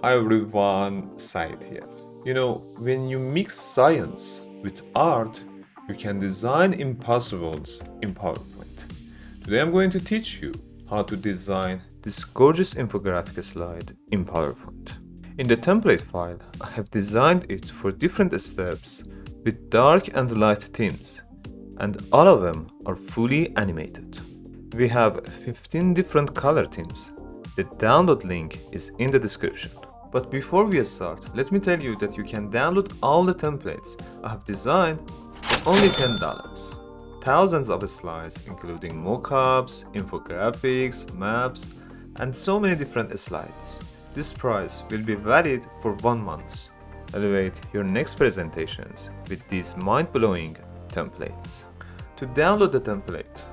Hi everyone, Said here. When you mix science with art, you can design impossibles in PowerPoint. Today I'm going to teach you how to design this gorgeous infographic slide in PowerPoint. In the template file, I have designed it for different steps with dark and light themes, and all of them are fully animated. We have 15 different color themes. The download link is in the description. But before we start, let me tell you that you can download all the templates I have designed for only $10. Thousands of slides including mockups, infographics, maps, and so many different slides. This price will be valid for 1 month. Elevate your next presentations with these mind-blowing templates. To download the template,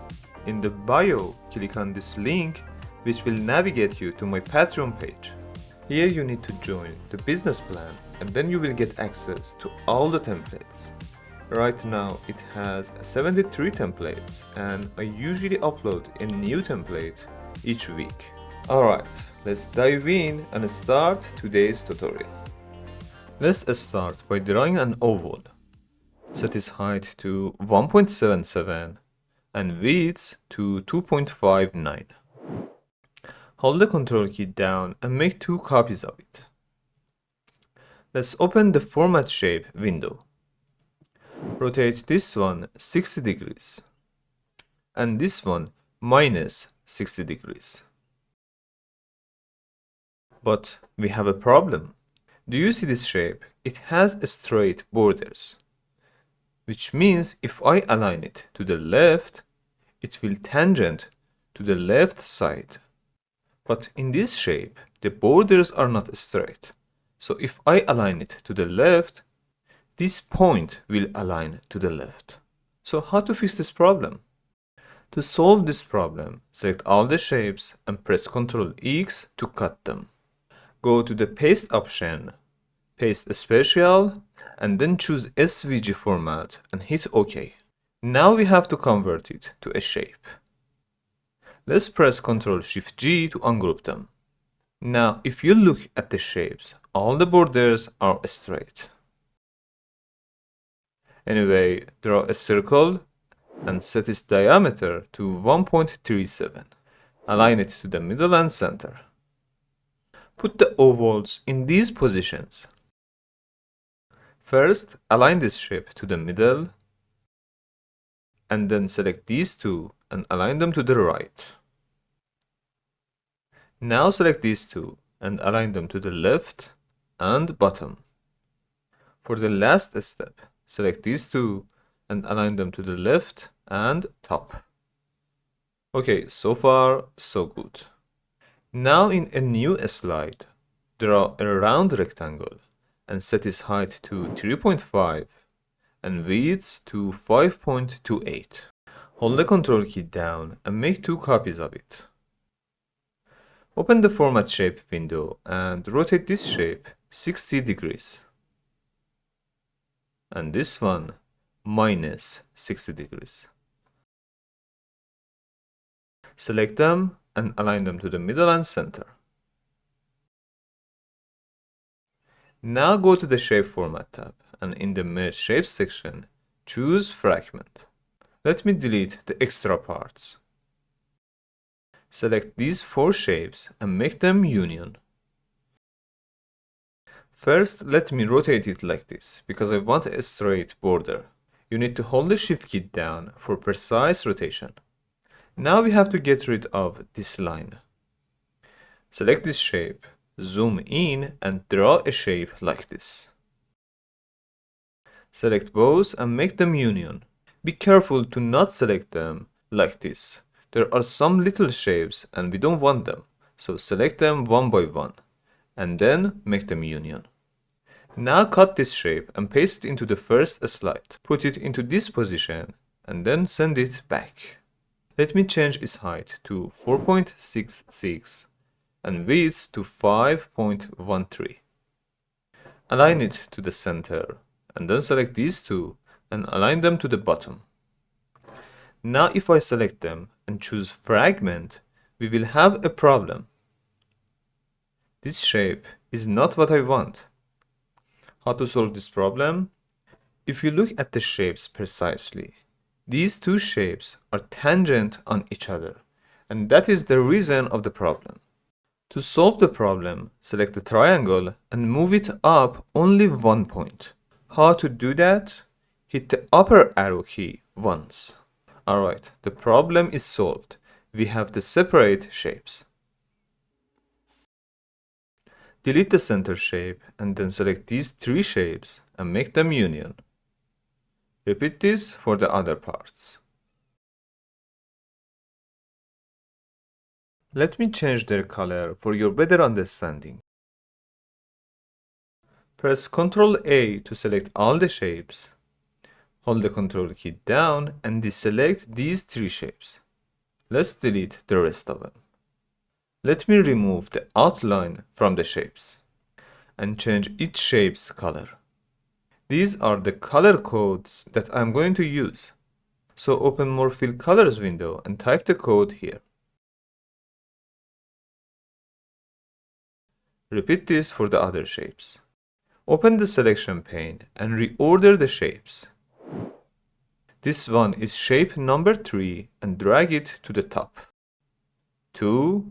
in the bio, click on this link which will navigate you to my Patreon page. Here you need to join the business plan and then you will get access to all the templates. Right now it has 73 templates and I usually upload a new template each week. Alright, let's dive in and start today's tutorial. Let's start by drawing an oval. Set its height to 1.77 and width to 2.59. Hold the Ctrl key down and make 2 copies of it. Let's open the Format Shape window. Rotate this one 60 degrees and this one minus 60 degrees. But we have a problem. Do you see this shape? It has straight borders, which means if I align it to the left, it will tangent to the left side. But in this shape, the borders are not straight. So if I align it to the left, this point will align to the left. So how to fix this problem? To solve this problem, select all the shapes and press Ctrl X to cut them. Go to the Paste option, Paste Special, and then choose SVG format and hit OK. Now we have to convert it to a shape. Let's press Ctrl Shift G to ungroup them. Now, if you look at the shapes, all the borders are straight. Anyway, draw a circle and set its diameter to 1.37. Align it to the middle and center. Put the ovals in these positions. First, align this shape to the middle, and then select these two and align them to the right. Now select these two and align them to the left and bottom. For the last step, select these two and align them to the left and top. Okay, so far so good. Now in a new slide, draw a round rectangle and set its height to 3.5 and width to 5.28. Hold the Ctrl key down and make 2 copies of it. Open the Format Shape window and rotate this shape 60 degrees. And this one minus 60 degrees. Select them and align them to the middle and center. Now go to the Shape Format tab and in the Merge Shapes section, choose Fragment. Let me delete the extra parts. Select these 4 shapes and make them union. First, let me rotate it like this, because I want a straight border. You need to hold the Shift key down for precise rotation. Now we have to get rid of this line. Select this shape, zoom in and draw a shape like this. Select both and make them union. Be careful to not select them like this. There are some little shapes and we don't want them, so select them one by one and then make them union. Now cut this shape and paste it into the first slide. Put it into this position and then send it back. Let me change its height to 4.66 and width to 5.13. Align it to the center and then select these two and align them to the bottom. Now if I select them and choose Fragment, we will have a problem. This shape is not what I want. How to solve this problem? If you look at the shapes precisely, these two shapes are tangent on each other, and that is the reason of the problem. To solve the problem, select the triangle and move it up only 1 point. How to do that? Hit the upper arrow key once. Alright, the problem is solved. We have the separate shapes. Delete the center shape and then select these three shapes and make them union. Repeat this for the other parts. Let me change their color for your better understanding. Press Ctrl A to select all the shapes. Hold the Ctrl key down and deselect these three shapes. Let's delete the rest of them. Let me remove the outline from the shapes and change each shape's color. These are the color codes that I'm going to use. So open Morphill Colors window and type the code here. Repeat this for the other shapes. Open the selection pane and reorder the shapes. This one is shape number 3 and drag it to the top. 2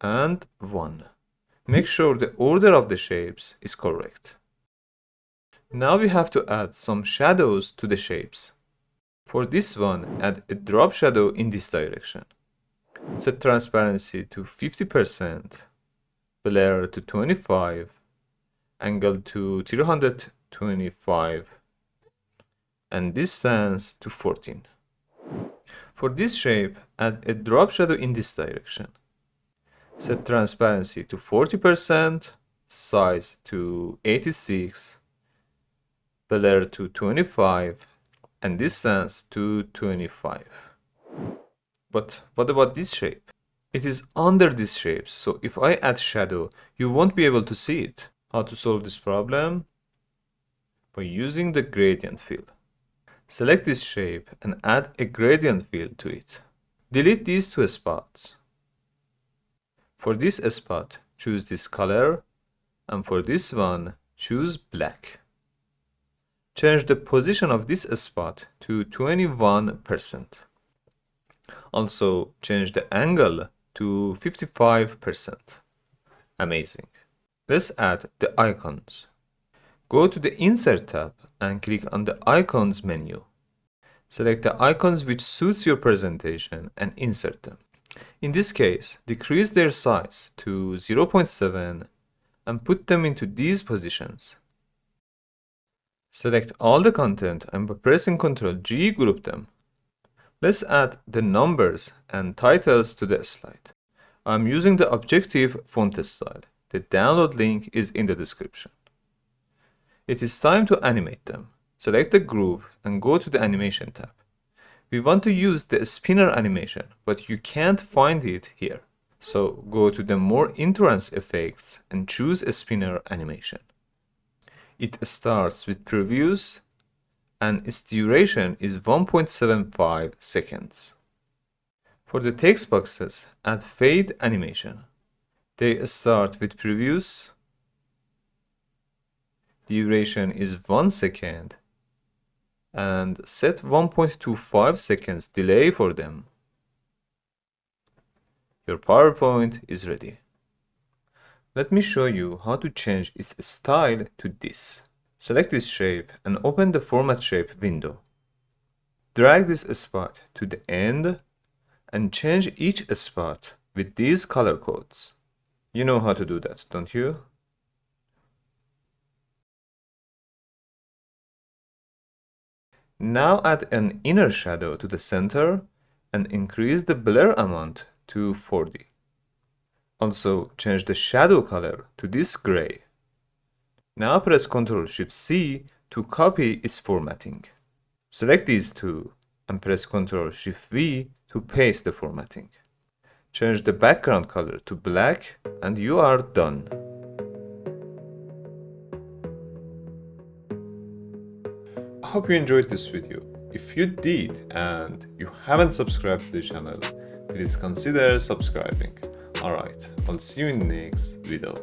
and 1. Make sure the order of the shapes is correct. Now we have to add some shadows to the shapes. For this one, add a drop shadow in this direction. Set transparency to 50%, blur to 25, angle to 325, and distance to 14. For this shape, add a drop shadow in this direction. Set transparency to 40%, size to 86, blur to 25, and distance to 25. But what about this shape? It is under this shape, so if I add shadow, you won't be able to see it. How to solve this problem? By using the gradient fill. Select this shape and add a gradient fill to it. Delete these two spots. For this spot, choose this color, and for this one, choose black. Change the position of this spot to 21%. Also, change the angle to 55%. Amazing. Let's add the icons. Go to the Insert tab and click on the Icons menu. Select the icons which suits your presentation and insert them. In this case, decrease their size to 0.7 and put them into these positions. Select all the content and by pressing Ctrl G, group them. Let's add the numbers and titles to the slide. I'm using the Objective font style. The download link is in the description. It is time to animate them. Select the group and go to the Animation tab. We want to use the spinner animation, but you can't find it here. So go to the More Entrance Effects and choose a spinner animation. It starts with previews and its duration is 1.75 seconds. For the text boxes, add fade animation. They start with previews. Duration is 1 second and set 1.25 seconds delay for them. Your PowerPoint is ready. Let me show you how to change its style to this. Select this shape and open the Format Shape window. Drag this spot to the end and change each spot with these color codes. You know how to do that, don't you? Now add an inner shadow to the center and increase the blur amount to 40. Also change the shadow color to this gray. Now press Ctrl+Shift+C to copy its formatting. Select these two and press Ctrl+Shift+V to paste the formatting. Change the background color to black and you are done. I hope you enjoyed this video. If you did and you haven't subscribed to the channel, please consider subscribing. Alright, I'll see you in the next video.